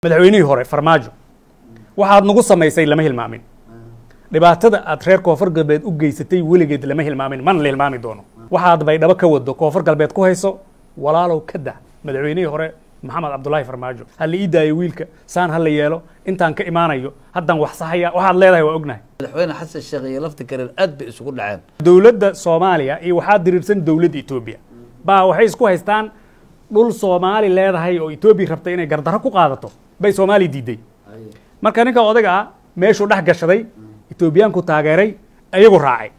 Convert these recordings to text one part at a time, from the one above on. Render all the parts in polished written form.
madaxweynihii hore farmaajo waxaad nagu samaysay lama hilmaamin dhibaatada aad reer koonfur galbeed u geysatay weligeed lama hilmaamin man la hilmaami doono waxaad bay dhaba ka wado koonfur galbeed ku hayso walaalow ka dah madaxweynihii hore maxamed cabdullaahi farmaajo hal ii daayo wiilka saan hal la yeelo intaan ka imaanayo haddaan wax saxaya waxaad leedahay waa ognahay madaxweyne xasan sheekh iyo lafta kareen aad bay isugu dhaceen dowladda Soomaaliya iyo waxaa diriirsan dowladda Itoobiya baa waxay isku haystaan dhul Soomaali leedahay oo Itoobiya rabtay inay gardarro ku qaadato bay Soomaali diiday marka ninka odaga ah meeshuu dhex gashaday Itoobiyaanku taageeray ayagu raacay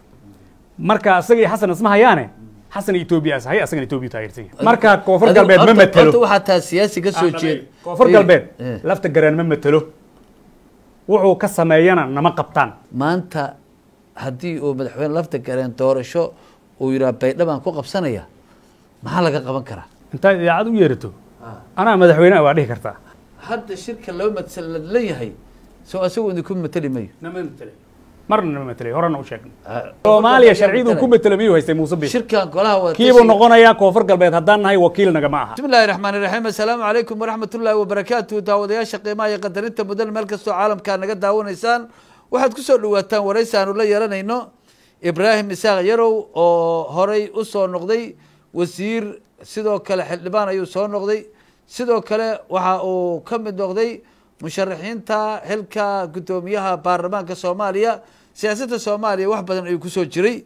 marka asaga xasan isma hayaane xasan Itoobiya asahay asaga Itoobiya taageertay marka koonfur galbeed ma matalo waxa taa siyaasi ka soo jeed koonfur galbeed lafta garaan ma matalo wuxuu ka sameeyana nama qabtaan maanta haddii uu madaxweyne lafta gareen doorasho uu yiraahdo baydhabo ku qabsanaya maxaa laga qaban karaa inta idaacad u yeerato ana madaxweynaha waa dhihi kartaa hadda shirka loo matal leeyahay soo asagu inuu ku matali mayo nama matali marna nama matali horana u sheegnay Soomaaliya sharciidu ku matalabiyo haystay Muuse Biix shirkan golaha waa kiibo noqonaya koonfur galbeed haddaan nahay wakiil naga ma aha bismillaahir rahmaanir rahiim assalaamu alaykum wa rahmatullaahi wa barakaatuh daawadayaasha qiimaha iyo qadarinta mudan meel kastoo caalamka naga daawanaysaan waxaad ku soo dhawaataan waraysigan la yeelanayno Ibraahim Isaaq Yarow oo horay u soo noqday wasiir sidoo kale xildhibaan ayuu soo noqday sidoo kale waxa uu ka mid noqday musharaxiinta xilka gudoomiyaha baarlamaanka Soomaaliya siyaasadda Soomaaliya wax badan ayuu ku soo jiray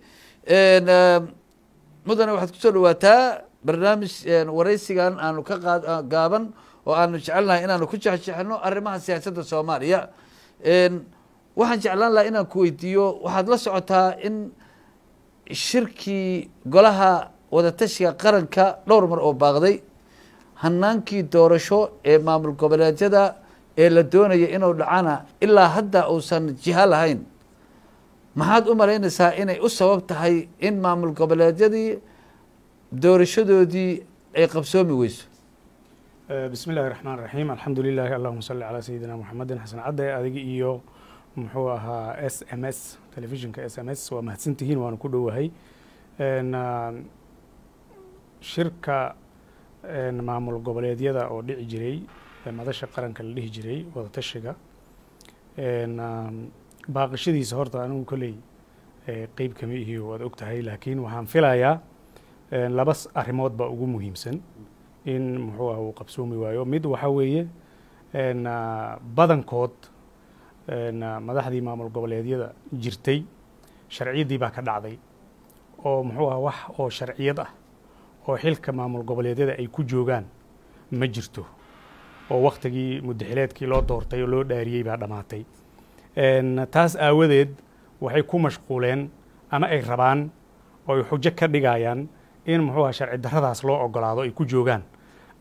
mudane waxaad ku soo dhawaataa barnaamij waraysigan aanu ka gaaban oo aanu jecelnahay inaanu ku jexjexno arrimaha siyaasadda Soomaaliya waxaan jeclaan lahaa inaan ku weydiiyo waxaad la socotaa in shirkii golaha wadatashiga qaranka dhowr mar oo baaqday hanaankii doorasho ee maamul goboleedyada ee la doonaya inuu dhacana ilaa hadda uusan jiha lahayn maxaad u malaynaysaa inay u sabab tahay in maamul goboleedyadii doorashadoodii ay qabsoomi weyso bismillaahir rahmaanir rahiim alxamdulilaahi allahumma salli calaa sayidina muxammadin xasan cadde adiga iyo muxuu ahaa SMS telefishinka SMS waa mahadsantihiin waanu ku dhowahay shirka maamul goboleedyada oo dhici jiray madasha qaranka la dhihi jiray wadatashiga baaqashadiisa horta anigu kolley qeyb kama ihiyo waad og tahay laakiin waxaan filayaa laba arrimood baa ugu muhiimsan in muxuu ah uu qabsoomi waayo mid waxa weeye badankood madaxdii maamul goboleedyada jirtay sharciyadii baa ka dhacday oo muxuu ah wax oo sharciyad ah oo xilka maamul goboleedyada ay ku joogaan ma jirto oo waqtigii mudaxileedkii loo doortay oo loo dhaariyey baa dhamaatay taas aawadeed waxay ku mashquuleen ama ay rabaan oo ay xujo ka dhigayaan in muxuu ah sharci darradaas loo ogolaado ay ku joogaan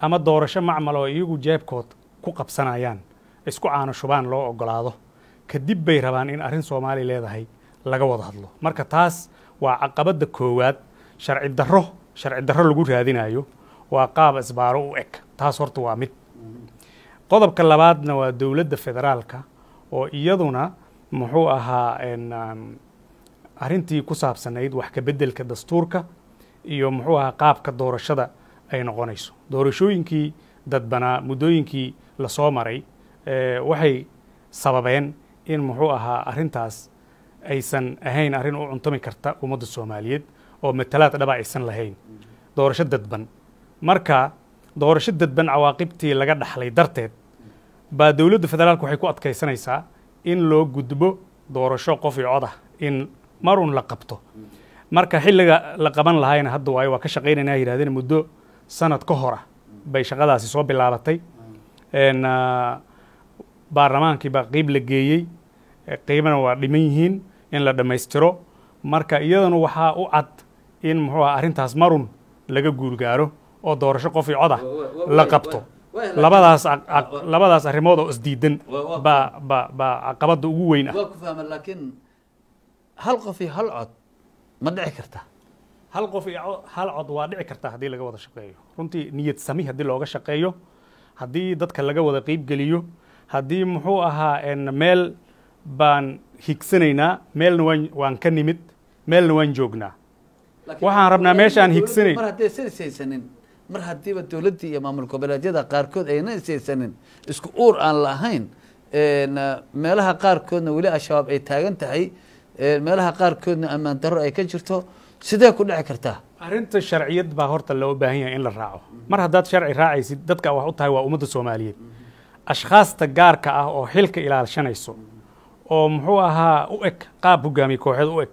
ama doorasho macmal oo iyagu jeebkood ku qabsanayaan isku caano shubaan loo ogolaado kadib bay rabaan in arrin Soomaali leedahay laga wada hadlo marka taas waa caqabada koowaad sharci darro lagu raadinayo waa qaab isbaaro u eg taas horta waa mid qodobka labaadna waa dowladda federaalka oo iyaduna muxuu ahaa arrintii ku saabsanayd wax ka beddelka dastuurka iyo muxuu ahaa qaabka doorashada ay noqonayso doorashooyinkii dadbanaa muddooyinkii la soo maray waxay sababeen in muxuu ahaa arrintaas aysan ahayn arrin u cuntami karta ummadda Soomaaliyeed oo matalaad dhaba aysan lahayn doorasho dadban marka doorasho dadban cawaaqibtii laga dhaxlay darteed baa dowladda federaalku waxay ku adkaysanaysaa in loo gudbo doorasho qof iyo cod ah in marun la qabto marka xilliga la qaban lahayna hadda waayo waa ka shaqaynaynaa yiraahdeen muddo sanad ka hor bay shaqadaasi soo bilaabatay baarlamaankii baa qayb la geeyey qaybna waa dhiman yihiin in la dhammaystiro marka iyadana waxaa u cad in muxuu ah arrintaas marun laga guurgaaro oo doorasho qof iyo cod ah la qabto labadaas arrimood oo isdiidan baa caqabada ugu weyn ah waa ku fahma laakiin hal qof iyo hal cod ma dhici karta hal qof iyo hal cod waa dhici karta haddii laga wada shaqeeyo runtii niyad sami haddii looga shaqeeyo haddii dadka laga wada qayb geliyo haddii muxuu ahaa meel baan higsanaynaa meelna waan ka nimid meelna waan joognaa waxaan rabnaa meeshaan higsanayn mar haddii saysanin mar haddiiba dowladdii iyo maamul goboleedyada qaarkood ayna isaysanin isku uur aan la ahayn meelaha qaarkoodna weli al-shabaab ay taagan tahay meelaha qaarkoodna ammaan darro ay ka jirto sidee ku dhici kartaa arrinta sharciyad baa horta loo baahan yahay in la raaco mar haddaad sharci raacaysid dadka wax u tahay waa ummadda soomaaliyeed ashkhaasta gaarka ah oo xilka ilaashanayso oo muxuu ahaa u eg qaab hogaamiye kooxeed u eg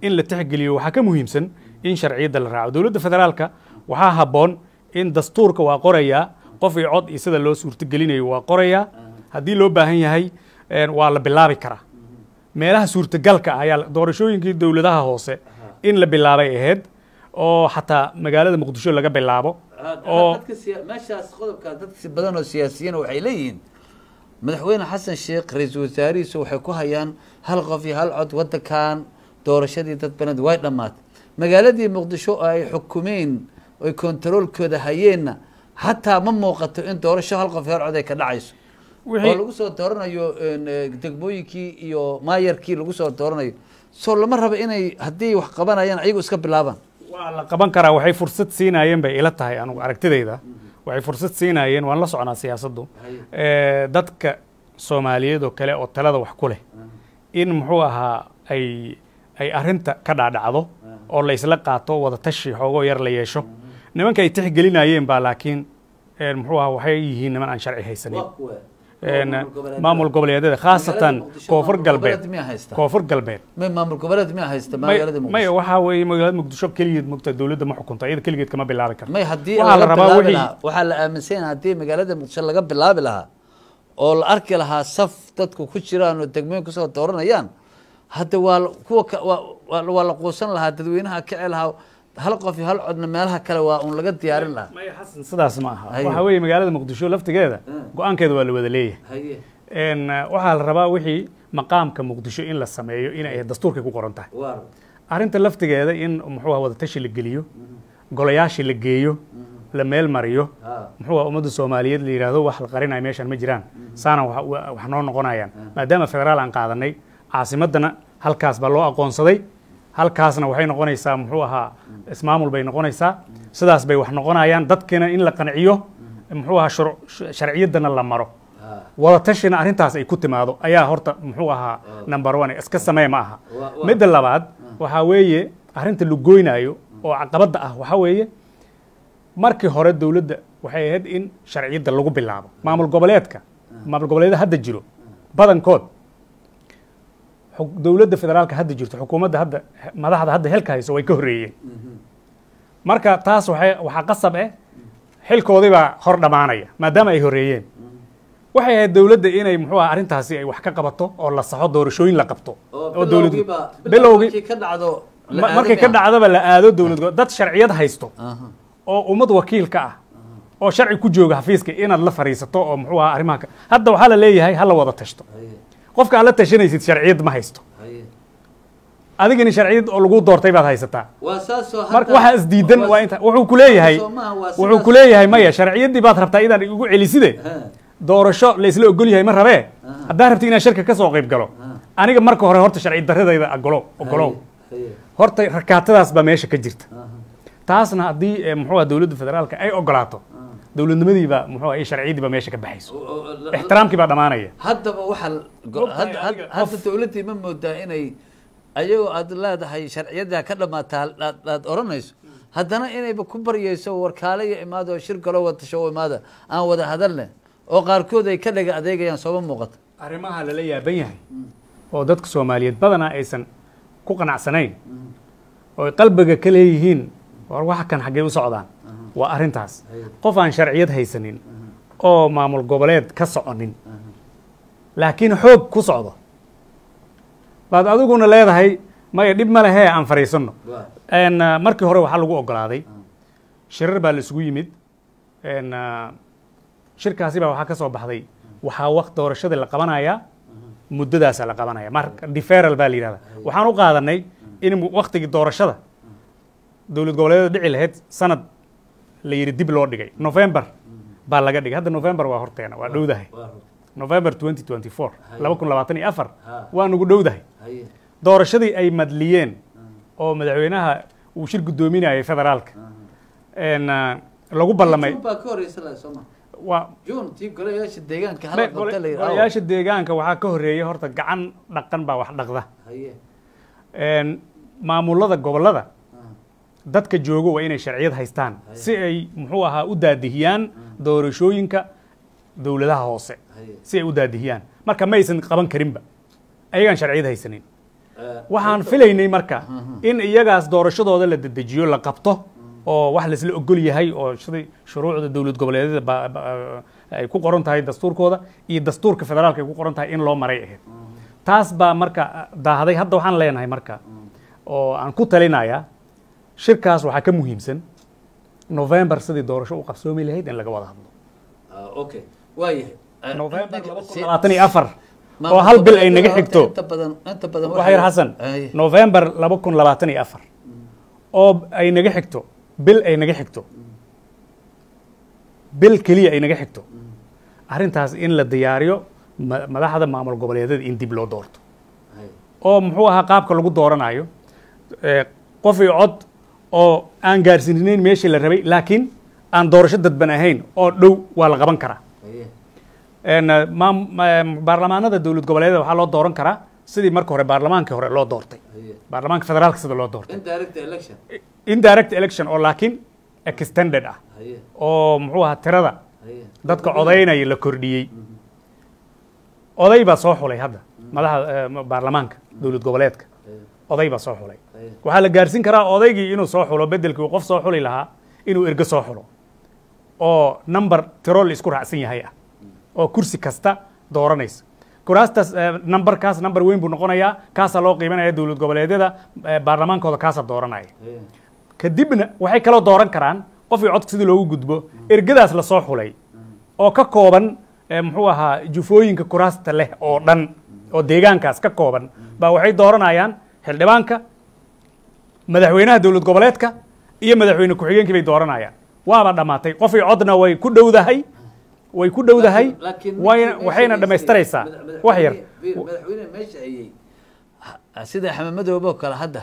in la tixgeliyo waxaa ka muhiimsan in sharciyadda la raaco dowladda federaalka waxaa habboon in dastuurka waa qorayaa qof iyo cod iyo sida loo suurtagelinayo waa qorayaa haddii loo baahan yahay waa la bilaabi karaa meelaha suurtagalka ah ayaa doorashooyinkii dowladaha hoose in la bilaabay ahayd oo xataa magaalada muqdisho laga bilaabo oo meeshaas qodobkaa dad badan oo siyaasiyiin waxay leeyihiin madaxweyne xasan sheekh ra-iisul wasaarihiisu waxay ku hayaan hal qof iyo hal cod waddankan doorashadii dad banad way dhammaatay magaaladii muqdisho oo ay xukumeen oy kontaroolkooda hayeenna xataa ma muuqato in doorasho hal qof iyo hal cod ay ka dhacayso oo lagu soo dooranayo degmooyinkii iyo maayarkii lagu soo dooranayo soo lama rabo inay haddii wax qabanayaan ayagu iska bilaabaan waa la qaban karaa waxay fursad siinaayeen bay ila tahay anugu aragtidayda waxay fursad siinaayeen waan la soconaa siyaasaddu dadka soomaaliyeed oo kale oo talada wax ku leh in muxuu ahaa ay arrinta ka dhaadhacdo oo la isla qaato wada tashi xoogoo yar la yeesho nimanka ay tixgelinayeen baa laakiin muxuu ahaa waxay yihiin niman aan sharci haysanin maamul goboleedyada khaasatan koonfur galbeed maamul goboleed miyaa haysta magaalada muqdisho maya waxaa weeye magaalada muqdisho keligeed mogta dowladda ma xukunta iyada keligeed kama bilaabi karto may haddii waxaa la aaminsan yahay haddii magaalada muqdisho laga bilaabi lahaa oo la arki lahaa saf dadku ku jiraan oo degmooyin kusoo dooranayaan hadda waa kuwa waa la quusan lahaa dadweynaha kici lahaa hal qof iyo hal codna meelaha kale waa un laga diyaarin lahaa maya xasan sidaas ma aha waxaa weeye magaalada muqdisho laftigeeda go-aankeeda waa la wada leeyahay waxaa la rabaa wixii maqaamka muqdisho in la sameeyo inay dastuurkay ku qoran tahay arrinta laftigeeda in muxuu wada tashi la geliyo golayaashii la geeyo la meel mariyo muxuu ummadda soomaaliyeed la yidhaahdo wax la qarinayo meeshan ma jiraan saana wax noo noqonayaan maadaama federaal aan qaadanay caasimaddana halkaas baa loo aqoonsaday halkaasna waxay noqonaysaa muxuu ahaa ismaamul bay noqonaysaa sidaas bay wax noqonayaan dadkina in la qanciyo muxuu ahaa sharciyaddana la maro wada tashina arrintaas ay ku timaado ayaa horta muxuu ahaa number one iska samee ma aha midda labaad waxaa weeye arrinta la goynaayo oo caqabadda ah waxaa weeye markii hore dowladda waxay ahayd in sharciyadda lagu bilaabo maamul goboleedyada hadda jiro badankood dowladda federaalka hadda jirto xukuumadda hadda madaxda hadda xilka hayso way ka horreeyeen marka taas waxaa qasab xilkoodii baa hor dhamaanaya maadaama ay horreeyeen waxay ahayd dowladda inay muxuu ah arrintaasi ay wax ka qabato oo la saxo doorashooyin la qabto oo dowladdu bilowgii markay ka dhacdaba la aado dowlad dad sharciyad haysto oo ummad wakiil ka ah oo sharci ku jooga xafiiska inaad la fariisato oo muxuu ah arrimaha hadda waxaa la leeyahay ha la wada tashto qofka aad la tashanaysid sharciyad ma haysto adigani sharciyad oo lagu doortay baad haysataa marka waxa isdiidan waa inta wuxuu ku leeyahay maya sharciyaddii baad rabtaa inaad igu celiside doorasho la isla ogol yahay ma rabee haddaa rabti inaad shirka ka soo qayb galo aniga marka hore horta sharci darradayda ogolow horta rakaatadaas baa meesha ka jirta taasna haddii muxuu ah dowladda federaalka ay ogolaato dowladnimadiiba muxuu ah sharciyadiiba meesha ka baxayso ixtiraamkii baa dhamaanaya haddaba hadda dowladdii ma moodaa inay ayagoo aad leedahay sharciyaddaa ka dhamaataa aad oranayso haddana inayba ku baryayso warkaaleyo imaada oo shir galo watasho imaada aan wada hadalne oo qaarkood ay ka dhaga adeegayaan sooma muuqato arrimaha lala yaaban yahay oo dadka soomaaliyeed badanaa aysan ku qanacsanayn oo qalbiga ka leeyihiin war waxa kan xaggee u socdaan waa arrintaas qof aan sharciyad haysanin oo maamul goboleed ka soconin laakiin xoog ku socdo baad adiguna leedahay maya dhib ma lehee aan fariisanno markii hore waxaa lagu ogolaaday shirar baa la isugu yimid shirkaasi baa waxaa ka soo baxday waxaa waqti doorashadii la qabanayaa muddadaasa la qabanaya marka deferal baa la yidhahda waxaan u qaadanay in waqtigii doorashada dowlad goboleedyada dhici lahayd sanad la yidhi dib loo dhigay November baa laga dhigay hadda November waa horteena waa dhowdahay November 2024 2024 waa nagu dhowdahay doorashadii ay madliyeen oo madaxweynaha uu shir gudoominayay federaalka lagu ballamay baa ka horeysa la Soomaa waa June tii golayaasha deegaanka hala qabta la yiraahdo golayaasha deegaanka waxaa ka horeeyay horta gacan dhaqan baa wax dhaqda maamulada gobolada dadka joogo waa inay sharciyad haystaan si ay muxuu ahaa u daadihiyaan doorashooyinka dowladaha hoose si ay u daadihiyaan marka ma aysan qaban karinba ayagaan sharciyad haysanin waxaan filaynay marka in iyagaas doorashadooda la dedejiyo la qabto oo wax la isla ogol yahay oo sidii shuruucda dowlad goboleedyada ay ku qoran tahay dastuurkooda iyo dastuurka federaalka ay ku qoran tahay in loo maray ahayd taas baa marka daahday hadda waxaan leenahay marka oo aan ku talinayaa shirkaas waxaa ka muhiimsan November sidii doorasho u qabsoomi lahayd in laga wada hadlo okay waayahay November 2024 oo hal bil ay naga xigto inta badan waxay Xasan November 2024 oo ay naga xigto bil ay naga xigto bil kaliya ay naga xigto arrintaas in la diyaariyo madaxda maamul goboleedyada in dib loo doorto oo muxuu ahaa qaabka lagu dooranayo qof iyo cod oo aan gaarsiinayn meeshii la rabay laakiin aan doorasho dadban ahayn oo dhow waa la qaban karaa baarlamaanada dowlad goboleedyada waxaa loo dooran karaa sidii marka hore baarlamaankii hore loo doortay baarlamaanka federaalka sida loo doortay indirect election oo laakiin extended ah oo muxuu ahaa tirada dadka codaynaya la kordhiyey oday baa soo xulay hadda madaxa baarlamaanka dowlad goboleedka oday baa soo xulay waxaa la gaarsiin karaa odaygii inuu soo xulo bedelkii qof soo xuli lahaa inuu ergo soo xulo oo number tiro la isku raacsan yahay ah oo kursi kasta dooranaysa kuraastaas numberkaas number weyn buu noqonayaa kaasaa loo qiimanaya dowlad goboleedyada baarlamaankooda kaasaa dooranaya kadibna waxay kaloo dooran karaan qof iyo codka sidii loogu gudbo ergadaas la soo xulay oo ka kooban muxuu ahaa jufooyinka kuraasta leh oo dhan oo deegaankaas ka kooban baa waxay dooranayaan xildhibaanka madaxweynaha dowlad goboleedka iyo madaxweyne ku-xigeenkii bay dooranayaan waaba dhammaatay qof iyo codna way ku dhowdahay waxayna dhammaystiraysaa wax yar madaxweyne meesha ayay sida xamamadoobo kale hadda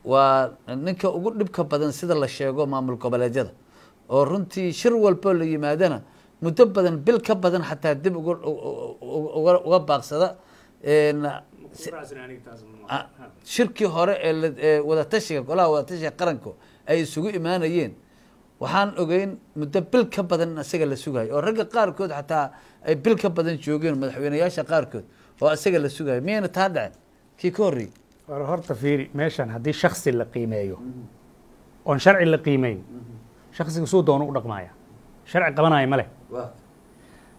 waa ninka ugu dhibka badan sida la sheego maamul goboleedyada oo runtii shir walbo la yimaadana muddo badan bil ka badan xataa dib uga baaqsada shirkii hore ee wadatashiga golaha wadatashiga qaranku ay isugu imaanayeen waxaan ogeyn muddo bil ka badan isaga la sugayo oo ragga qaarkood xataa ay bil ka badan joogeen madaxweynayaasha qaarkood oo isaga la sugayo miyayna taa dhacen kii ka horreeyey horta fiiri meeshan haddii shaksi la qiimeeyo oon sharci la qiimeyn shaksiga suu doono u dhaqmaya sharci qabanaya ma leh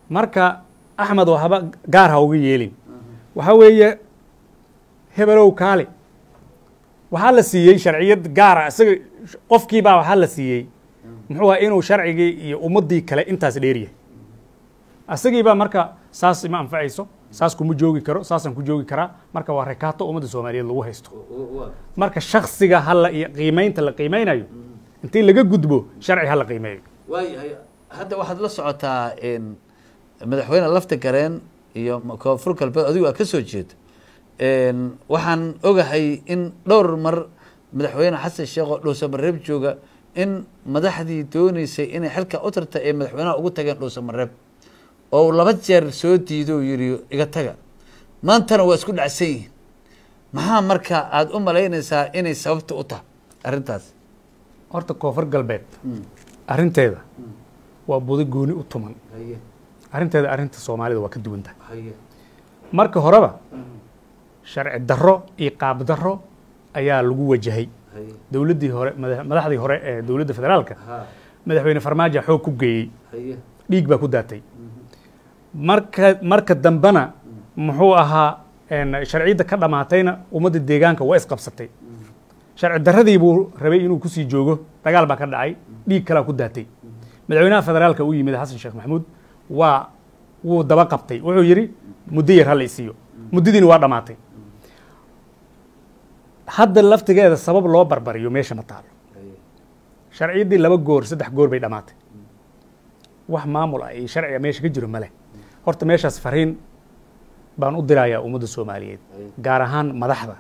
marka axmed oo haba gaar ha uga yeelin waxaa weeye hebelow kaali waxaa la siiyey sharciyad gaara isaga qofkiibaa waxaa la siiyey muxuu ahaa inuu sharcigii iyo ummaddii kale intaas dheeryahay asagiibaa marka saas ima anfacayso saas kuma joogi karo saasaan ku joogi karaa marka waa rekaato ummadda soomaaliyeed lagu haysto marka shaksiga qiimeynta la qiimeynayo intii laga gudbo sharci ha la qiimeeyo waayahay hadda waxaad la socotaa madaxweyne lafta gareen iyo koonfur galbeed adigu aa ka soo jeedo waxaan ogahay in dhowr mar madaxweyne xasan sheekh oo dhuusamareeb jooga in madaxdii dooneysay inay xilka u tarta ee madaxweynaha ugu tageen dhuusamareeb oo 2 jeer soo diido oo yiri iga taga maantana waa isku dhacsan yihiin maxaa marka aad u malaynaysaa inay sababta u tahay arrintaas horta koonfur galbeed arrinteeda waa budo gooni u tuman arrinteeda arrinta soomaalida waa ka duwan tahay marka horeba sharci darro iyo qaab darro ayaa lagu wajahay dowladdii hore madaxdii hore ee dowladda federaalka madaxweyne farmaajo xoog ku geeyey dhiig baa ku daatay marka dambena muxuu ahaa sharciyadda ka dhamaatayna ummadda deegaanka waa isqabsatay sharci darradii buu rabay inuu kusii joogo dagaal baa ka dhacay dhiig kalaa ku daatay madaxweynaha federaalka u yimid xasan sheekh maxamuud wuu daba qabtay wuxuu yidhi muddo yar ha la isiiyo muddadiina waa dhamaatay hadda laftigeeda sabab loo barbariyo meesha ma taalo sharciyaddii 2 goor 3 goor bay dhamaatay wax maamul ah iyo sharciga meesha ka jiro ma leh horta meeshaas fariin baan u dirayaa ummadda soomaaliyeed gaar ahaan madaxda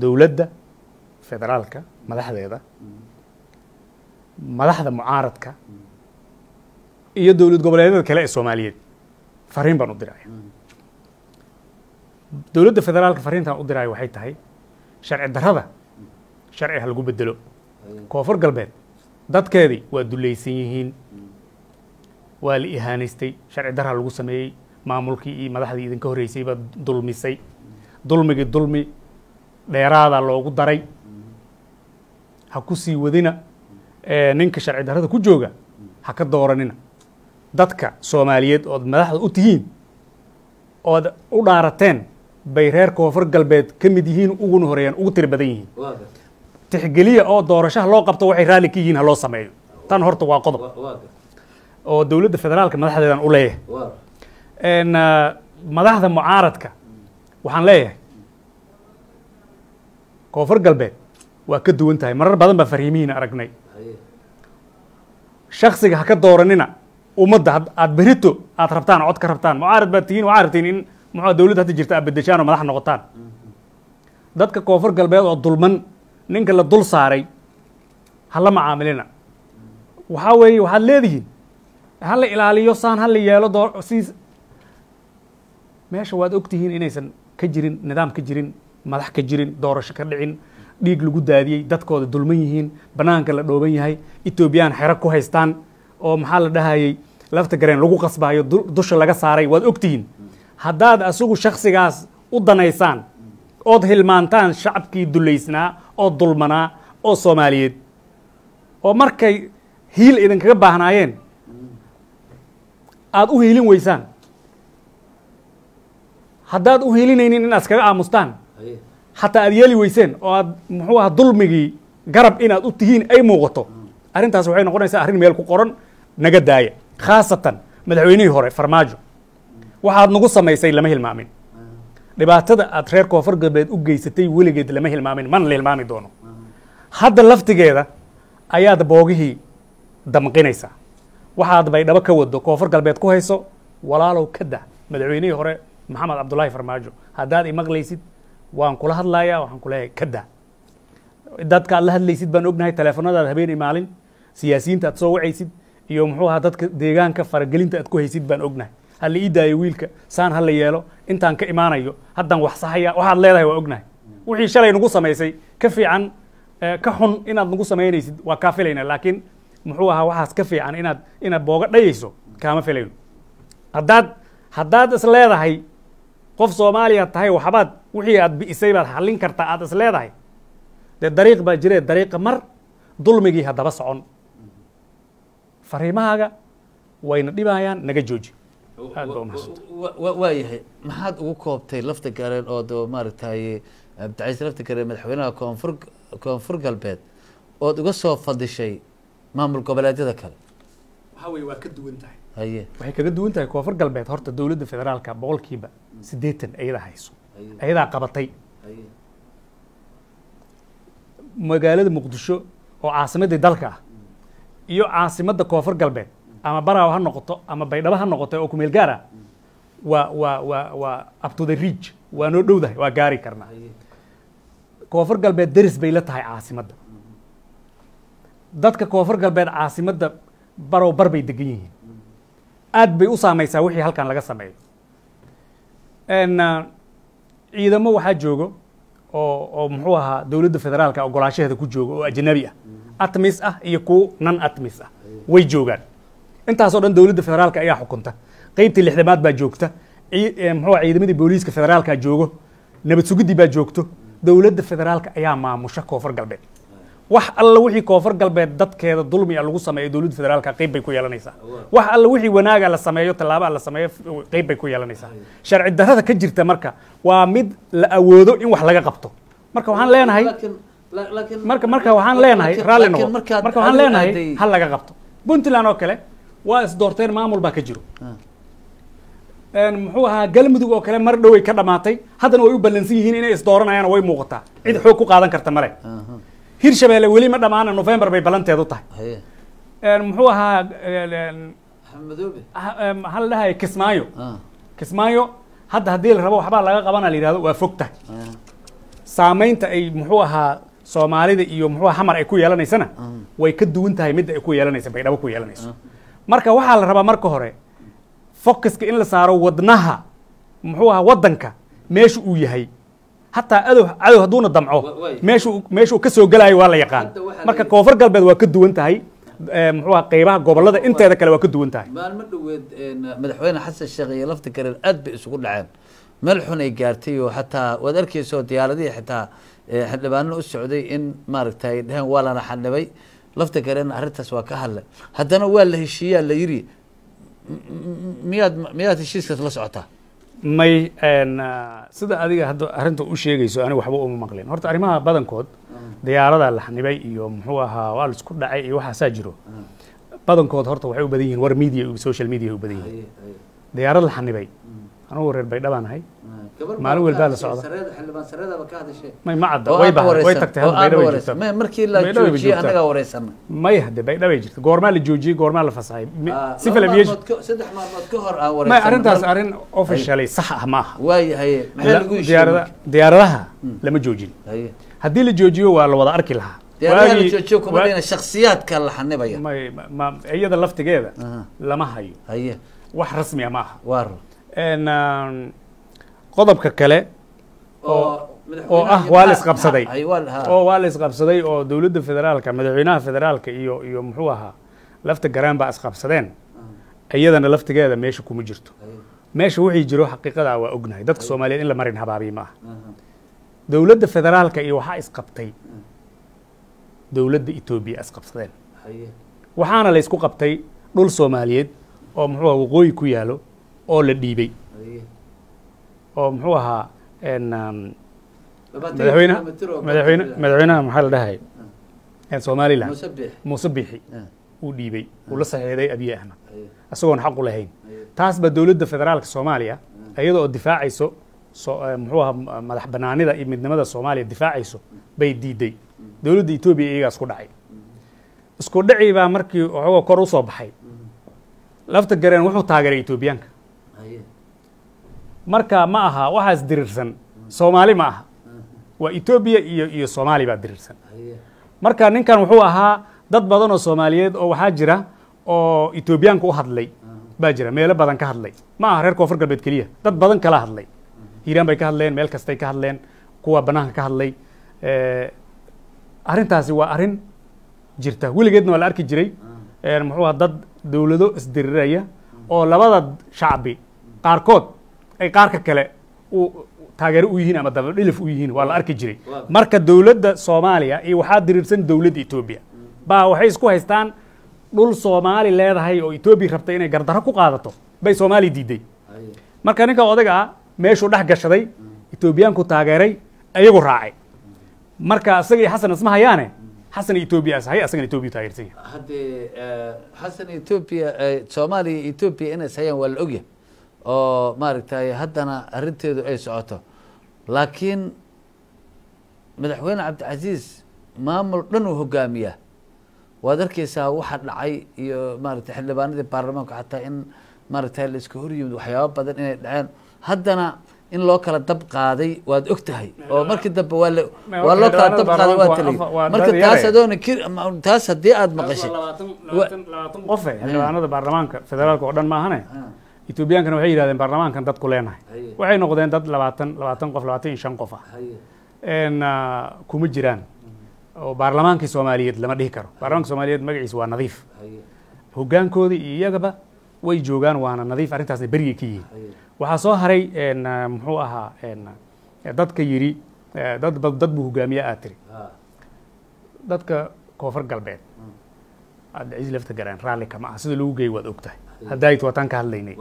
dowladda federaalka madaxdeeda madaxda mucaaradka iyo dowlad goboleedyada kale ee Soomaaliyeed fariin baan u diraya dowladda federaalka fariintan u diraya waxay tahay sharci darrada sharci ha lagu bedelo koonfur galbeed dadkeedii waa dulaysan yihiin waa la ihaanaystay sharci darra lagu sameeyey maamulkii iyo madaxdii idinka horreysay baa dulmisay dulmigii dulmi dheeraada loogu daray ha ku sii wadina ninka sharci darrada ku jooga ha ka dooranina dadka Soomaaliyeed oo madaxda u tihiin oo u dhaarateen bay reer koonfur galbeed ka mid yihiin uguna horeeyaan ugu tiri badan yihiin tixgeliya oo doorashaha loo qabto waxay raali ka yihiin ha loo sameeyo tan horta waa qodob oo dowladda federaalka madaxdeedan u leeyahay madaxda mucaaradka waxaan leeyahay koonfur galbeed waa ka duwan tahay marar badan baa fariimihiina aragnay shakhsiga ha ka dooranina ummadda aad berito aad rabtaan cod ka rabtaan mucaarad baad tihiin waxaad rabtiin in muxuu dowladda hadda jirta aad bedeshaan oo madax noqotaan dadka koonfur galbeed oo dulman ninka la dul saaray ha la macaamilina waxaa weeye waxaad leedihiin ha la ilaaliyo saan ha la yeelo meesha waad ogtihiin inaysan ka jirin nidaam ka jirin madax ka jirin doorasho ka dhicin dhiig lagu daadiyey dadkooda dulman yihiin banaanka la dhooban yahay Etoobiyaan xero ku haystaan oo maxaa la dhahayay lafta gareen lagu qasbaayo dusha laga saaray waad ogtihiin haddaad asugu shakhsigaas u danaysaan ood hilmaantaan shacabkii dulaysnaa oo dulmanaa oo Soomaaliyeed oo markay hiil idinkaga baahnaayeen aad u hiilin weysaan haddaad u hiilinaynin inaad iskaga aamustaan xataa aad yeeli weyseen oo aad muxuu ahaa dulmigii garab inaad u tihiin ay muuqato arrintaas waxay noqonaysaa arrin meel ku qoran naga daaya khaasatan madaxweynihii hore Farmaajo waxaad nagu samaysay lama hilmaamin dhibaatada aad reer koonfur galbeed u geysatay weligeed lama hilmaamin mana la hilmaami doono hadda laftigeeda ayaad boogihii damqinaysaa waxaad baydhabo ka wado koonfur galbeed ku hayso walaalow ka daa madaxweynihii hore maxamed cabdullaahi farmaajo haddaad imaqlaysid waan kula hadlayaa waxaan ku leeyahay ka daa dadka aad la hadlaysid baan ognahay teleefanadaad habeen iyo maalin siyaasiyiinta aad soo wacaysid iyo muxuu ahaa dadka deegaanka faragelinta aad ku haysid baan ognahay ha la ii daayo wiilka saan ha la yeelo intaan ka imaanayo haddaan wax saxaya waxaad leedahay waa ognahay wixii shalay nagu samaysay ka fiican ka xun inaad nagu samaynaysid waa kaa filayna laakiin muxuu ahaa waxaas ka fiican inaad booga dhayayso kaama filayno haddaad is leedahay qof Soomaaliya tahay waxbaad wixii aad bi'isay baad xallin kartaa aad is leedahay dee dariiq baa jiree dariiqa mar dulmigii haddaba socon fariimahaaga wayna dhibayaan naga jooji aad baa umahadsan waayahay maxaad ugu koobtay lafta gareen oo doo maaragtay abdicaiis lafta gareen madaxweynaha koonfur galbeed ood uga soo fadishay maamul goboleedyada kale waxaa weeye waa ka duwan tahay haye waxay kaga duwan tahay koonfur galbeed horta dowladda federaalka boqolkiiba 80 ayadaa hayso ayadaa qabatay magaalada muqdisho oo caasimadii dalka ah iyo caasimadda koonfur galbeed ama baraaw ha noqoto ama baydhabo ha noqoto oo ku meel gaar ah waa up to the reach waa noo dhowdahay waa gaari karnaa koonfur galbeed deris bay la tahay caasimadda dadka koonfur galbeed caasimadda barow bar bay degan yihiin aad bay u saamaysaa wixii halkan laga sameeyo ciidamo waxaa joogo oo muxuu ahaa dowladda federaalka ogolaanshaheeda ku joogo oo ajnabi ah atmis ah iyo kuwa non atmis ah way joogaan intaasoo dhan dowladda federaalka ayaa xukunta qaybtii 60aad baa joogta muxuu ciidamadii booliiska federaalka joogo nabad sugidii baa joogto dowladda federaalka ayaa maamusha koonfur galbeed wax alla wixii koonfur galbeed dadkeeda dulmi lagu sameeyo dowladda federaalka qayb bay ku yeelanaysaa wax alla wixii wanaaga la sameeyo talaabo la sameeyo qayb bay ku yeelanaysaa sharci darrada ka jirta marka waa mid la awoodo in wax laga qabto marka waxaan leenahay marka waxaan leenahay raalli noqo marka waxaan leenahay hal laga qabto Puntland oo kale waa is doorteen maamul baa ka jiro muxuu ahaa galmudug oo kale mar dhow ay ka dhamaatay haddana way u balansan yihiin inay is dooranayaan way muuqataa cid xoog ku qaadan karta male hirshabeelle weli ma dhamaana November bay balanteedu tahay muxuu ahaa hal dhahay kismaayo hadda haddii la rabo waxbaa laga qabana la yidhahdo waa fog tahay saamaynta ay muxuu ahaa soomaalida iyo muxuu xamar ay ku yeelanaysana way ka duwan tahay mid ay ku yeelanayso baydhabo ku yeelanayso marka waxaa la rabaa marka hore focuska in la saaro wadnaha muxuu ahaa wadanka meesha uu yahay hataa cadow hadduuna damco meeshu ka soo galayo waa la yaqaan marka koonfur galbeed waa ka duwan tahay muxuu ahaa qaybaha gobolada inteeda kale waa ka duwan tahay maalmo dhoweed madaxweyne xasan sheekh iyo lafta gareen aad bay isugu dhaceen meel xun ay gaartay oo xataa waad arkayso diyaaradihii xitaa xildhibaano u socday in maaragtay dheheen waa lana xanibay lafta gareen arrintaas waa ka hadlay haddana waa la heshiiyaa la yiri miyaad heshiiskaas la socotaa may sida adiga hadda arrinta u sheegayso aniga waxba uma maqlin horta arrimaha badankood diyaarada la xanibay iyo muxuu ahaa waa la isku dhacay iyo waxaasaa jiro badankood horta waxay u badan yihiin war media iyo social media u badan yihiin diyaarad la xanibay anugu reer baydhabaan ahay maalin walbaa la socda may ma cadda way tagtay baydhaba jirta markii la joojiyey annagaa wareysana may hadde baydhabay jirta goormaa la joojiyey goormaa la fasaxay civil aviation 3 maalmood ka hor aan may arrintaas arrin officially sax ah ma aha waayahay maxaa lagu heshiiyey diyaaradaha lama joojin haddii la joojiyo waa la wada arki lahaa diyaaradaha la joojiyo kuma dhina shakhsiyaadka la xanibaya iyada laftigeeda lama hayo wax rasmi ah ma aha waaro qodobka kale oo ah waa la isqabsaday oo dowladda federaalka madaxweynaha federaalka iyo muxuu ahaa lafta garaan baa isqabsadeen iyadana laftigeeda meesha kuma jirto meesha wixii jiro xaqiiqada waa ognahay dadka Soomaaliyeed in la marin habaabiyo ma aha dowladda federaalka iyo waxa isqabtay dowladda Itoobiya isqabsadeen waxaana la isku qabtay dhul Soomaaliyeed oo muxuu waqooyi ku yaalo oo la dhiibay oo muxuu ahaa madaxweynaha maxaa la dhahay Somaliland Muuse Biixi uu dhiibay uu la saxiixday Abiy Ahmed asagoon xaq u lahayn taas ba dowladda federaalka Soomaaliya iyadoo difaacayso muxuu ahaa madax banaanida iyo midnimada Soomaaliya difaacayso bay diiday dowladda Itoobiya iyaga isku dhacay baa markii waxooga kor u soo baxay lafta gareen wuxuu taageeray Itoobiyaanka marka ma aha waxaas dirirsan Soomaali ma aha waa Itoobiya iyo Soomaali baa dirirsan marka ninkan wuxuu ahaa dad badan oo Soomaaliyeed oo waxaa jira oo Itoobiyaanka u hadlay baa jira meelo badan ka hadlay ma aha reer koonfur galbeed kaliya dad badan kala hadlay Hiiraan bay ka hadleen meel kastay ka hadleen kuwa banaanka ka hadlay arrintaasi waa arrin jirta weligeedna waa la arki jiray muxuu ahaa dad dowlado isdiriraya oo labada shacbi qaarkood ay qaarka kale taageero u yihiin ama dabadhilif u yihiin waa la arki jiray marka dowladda Soomaaliya iyo waxaa dirirsan dowladda Itoobiya baa waxay isku haystaan dhul Soomaali leedahay oo Itoobiya rabtay inay gardarro ku qaadato bay Soomaali diiday marka ninka odaga ah meeshuu dhex gashaday Itoobiyaanku taageeray ayagu raacay marka asaga xasan isma hayaane حسن إثيوبيا صحيح حسن إثيوبيا تايرتي هذا حسن إثيوبيا سومالي إثيوبيا إن سيان والأوجه أو ماركتاي هدنا أرنتي أي سعته لكن مدحوين عبد العزيز ما ملقنه هجامية وذلك يسا واحد لعي ماركتاي حلبان البرلمان حتى إن ماركتاي الإسكوري وحياة بدل إن الآن هدنا in loo kala dab qaaday waad ogtahay oo markii dambe waa loo kala dab qaaday waa tali marka taas adoon taas hadii aad maqashay 20 qof xildhibaanada baarlamaanka federaalka oo dhan ma ahane Ethiopiankana waxay yiraahdeen baarlamaankan dad ku leenahay waxay noqdeen dad 20 qof 25 qof ah kuma jiraan oo baarlamaanka Soomaaliyeed lama dhihi karo baarlamaanka Soomaaliyeed magaciisa waa nadiif hoggaankoodii iyagaba way joogaan waana nadiif arrintaasna bariga ka yihiin waxaa soo haray muxuu ahaa dadka yiri dad buu hogaamiye aad tiri dadka koonfur galbeed Cabdi lafta garaan raalli kama aha sida lagu geey waad ogtahay hadday wataan ka hadlaynay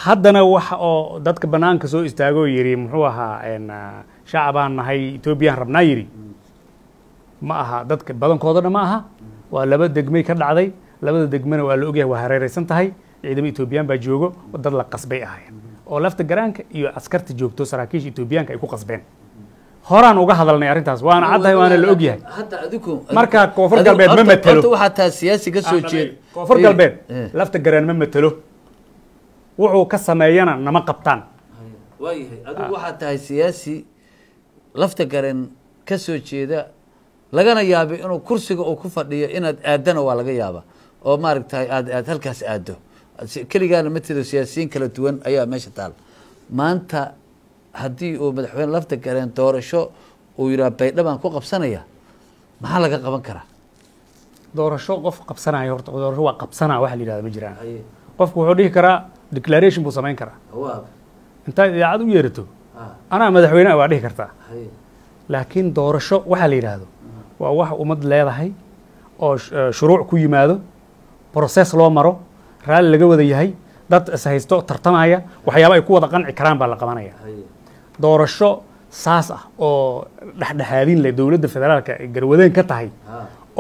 haddana waxa oo dadka banaanka soo istaago yiri muxuu ahaa shacabaan nahay Ethiopian rabnaa yiri ma aha dadka badankooda ma aha waa laba degmay ka dhacday labada degmana waa la ogyahay waa hareeraysan tahay ciidamada Ethiopian baa joogo dad la qasbay ahaayeen oo lafta garaanka iyo askarta joogto saraakiisha Ethiopianka ay ku qasbeen horaan uga hadalnay arrintaas waana caddahay waana la ogyahay hadda adigu marka koonfur galbeed ma matalo waxa taa siyaasi ka soo jeed koonfur galbeed lafta garaan ma matalo wuxuu ka sameeyana nama qabtaan waayahay adigu waxa tahay siyaasi lafta garaan ka soo jeeda lagana yaabay inuu kursiga uu ku fadhiyo inaad aadana waa laga yaaba oo maaragtay aad halkaas aado keligaana matida siyaasiyiin kala duwan ayaa meesha taal maanta haddii uu madaxweyne lafta gareen doorasho uu yidhaha baydhabaan ku qabsanaya maxaa laga qaban karaa doorasho qof qabsanaya horta doorasho waa qabsanaa waxa la yidhahda ma jiraan qofku wuxuu dhihi karaa declaration buu samayn karaa intaad idaacad u yeerato anaa madaxweyne waa dhihi kartaa laakiin doorasho waxaa la yidhaahdo waa wax ummad leedahay oo shuruuc ku yimaado process loo maro raalli laga wada yahay dad is haysto tartamaya waxyaaba ay ku wada qanci karaan baa la qabanaya doorasho saas ah oo dhexdhexaadin leh dowladda federaalka ay garwadeen ka tahay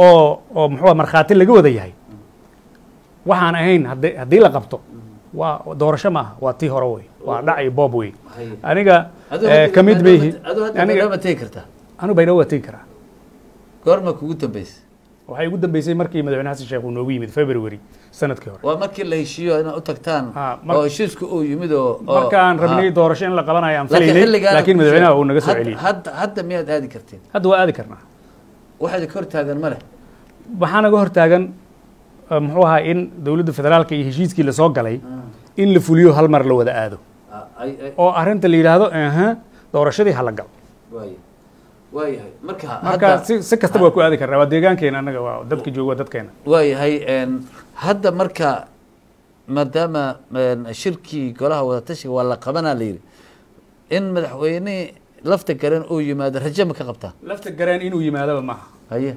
oo muxuu markhaati laga wada yahay waxaan ahayn haddii la qabto waa doorasho ma aha waa tii hore wey waa dhac iyo boob wey aniga ka mid mayhi anu baydhabo waa tegi karaa goorma kugu dambeysay waxay ugu dambeysay markii madaxweyne xasan sheekh uu noogu yimid February sanadkii hore waa markii la heshiiyo inaad u tagtaan oo heshiisku uu yimid oo markaan rabnay doorasho in la qabanayo aan filaynay laakiin madaxweynaha uu naga soo celiyay hadda miyaad aadi karteen hadda waa aadi karnaa waxaad ka hor taagan ma leh waxaa naga hor taagan muxuu ahaa in dowladda federaalka iyo heshiiskii la soo galay in la fuliyo hal mar la wada aado oo arrinta la yidhaahdo doorashadii hala gal waayahay marka si kastaba waa ku aadi karnaa waa deegaankeena annaga waa dadka jooga waa dadkeena waayahay hadda marka maadaama shirkii golaha wadatashiga waa la qabanaa la yidhi in madaxweyne lafta gareen uu yimaado raje ma ka qabtaa lafta gareen inuu yimaadaba maaha haye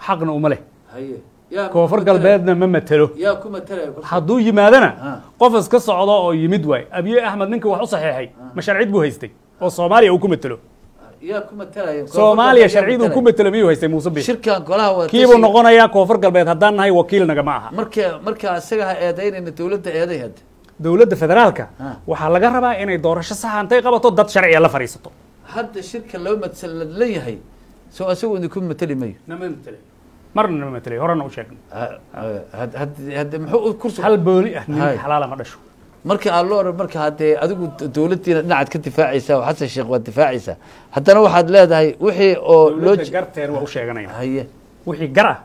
xaqna uma leh haye koonfur galbeedna ma matelo yaa ku matalaya hadduu yimaadana qof iska socdo oo yimid waay abiye axmed ninka wax u saxiixay ma sharcid buu haystay oo soomaaliya uu ku matelo yaa ku matalaya soomaaliya sharcid uu ku matelo miyuu haystay muuse biix shirkan golaha wada kiibuu noqonayaa koonfur galbeed haddaan nahay wakiil nagama aha marka isaga ha eedaynayna dowladda eeday hadda dowladda federaalka waxaa laga rabaa inay doorasho sax intay qabato dad sharciya la fadhiisato hadda shirka loo matal leeyahay soo isagu idinku matali mayo nama matali marna nama matalay horena u sheegnay hadda muxuu kursi hal booli ah nin xalaala ma dhasho marka aan loo oran marka haddee adigu dowladdiina dhinacaad ka difaacaysaa oo xasan sheekh waad difaacaysaa haddana waxaad leedahay wixii oo loo garteen waa u sheeganaynaa haye wixii gar ah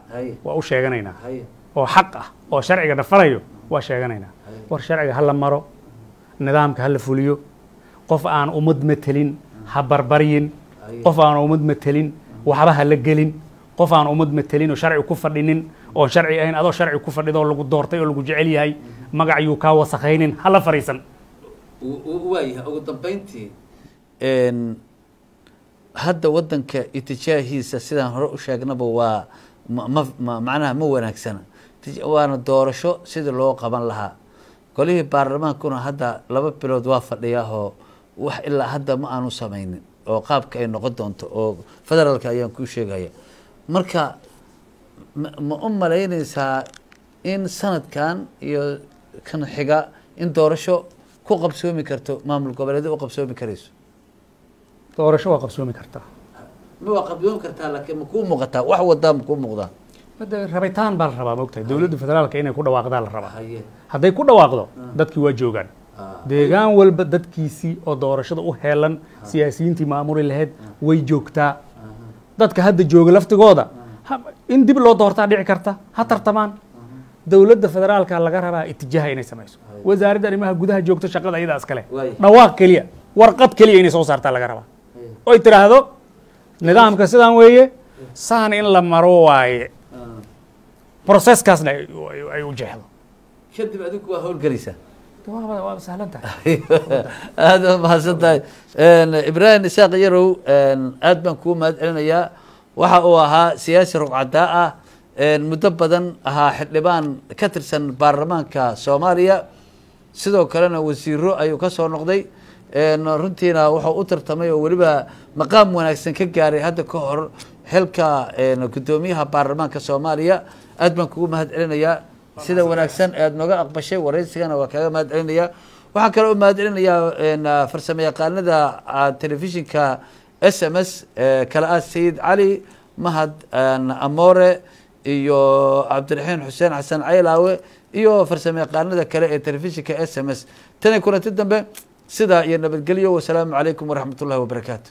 waa u sheeganaynaa oo xaq ah oo sharciga dhafanayo waa sheeganaynaa war sharciga ha la maro nidaamka ha la fuliyo qof aan ummad matelin ha barbaryin qof aan ummad matelin waxba ha la gelin qof aan ummad matelin oo sharci ku fadhinin oo sharci ahayn adoo sharci ku fadhido oo lagu doortay oo lagu jecel yahay magacayuu kaa wasakhaynin hala fariisan waayahay ugu dambeyntii hadda waddanka itijaahiisa sidaan hore u sheegnaba waa macnaha ma wanaagsana waana doorasho sidii loo qaban lahaa golihii baarlamaankuna hadda 2 bilood waa fadhiyaahoo wax ilaa hadda ma aanu samaynin oo qaabka ay noqon doonto oo federaalka ayaan kuu sheegaya marka ma u malaynaysaa in sanadkan iyo kan xiga in doorasho ku qabsoomi karto maamul goboleedyo u qabsoomi karayso doorasho waa qabsoomi kartaa ma waa qabsoomi kartaa laakiin ma kuu muuqataa wax wadaa ma kuu muuqdaa rabitaan baa la rabaa maogtahay dowladda federaalka inay ku dhawaaqdaa la rabaa hadday ku dhawaaqdo dadkii waa joogaan deegaan walba dadkiisii oo doorashada u heelan siyaasiyiintii maamuli lahayd way joogtaa dadka hadda jooga laftigooda in dib loo doortaa dhici karta ha tartamaan dowladda federaalka laga rabaa itijaaha inay samayso wasaaradda arrimaha gudaha joogto shaqada iyada iskale dhawaaq keliya warqad keliya inay soo saartaa laga rabaa oy tiraahdo nidaamka sidaan weeye saan in la maro waaye processkaasna ay u jeexdo kadib adigu waa howlgelaysaa waa sahlan tahay aad baa mahadsan tahay ibraahim isaaq yarow aad baan kuu mahad celinayaa waxa uu ahaa siyaasi rugcadaa ah muddo badan ahaa xildhibaan ka tirsan baarlamaanka soomaaliya sidoo kalena wasiiro ayuu ka soo noqday runtiina wuxuu u tartamay oo weliba maqaam wanaagsan ka gaaray hadda ka hor xilka guddoomiyaha baarlamaanka soomaaliya aad baan kugu mahad celinayaa sida wanaagsan aad nooga aqbashay waraysigana waa kaaga mahad celinayaa waxaan kale u mahad celinayaa farsamo yaqaanada telefishinka SMS kala ah sayid cali mahad amoore iyo cabdiraxiin xuseen xasan caylaawe iyo farsamo yaqaanada kale ee telefishinka SMS tan kulanti dambe sidaa iyo nabadgelyo wasalaamu calaykum waraxmat ullahi wabarakaatu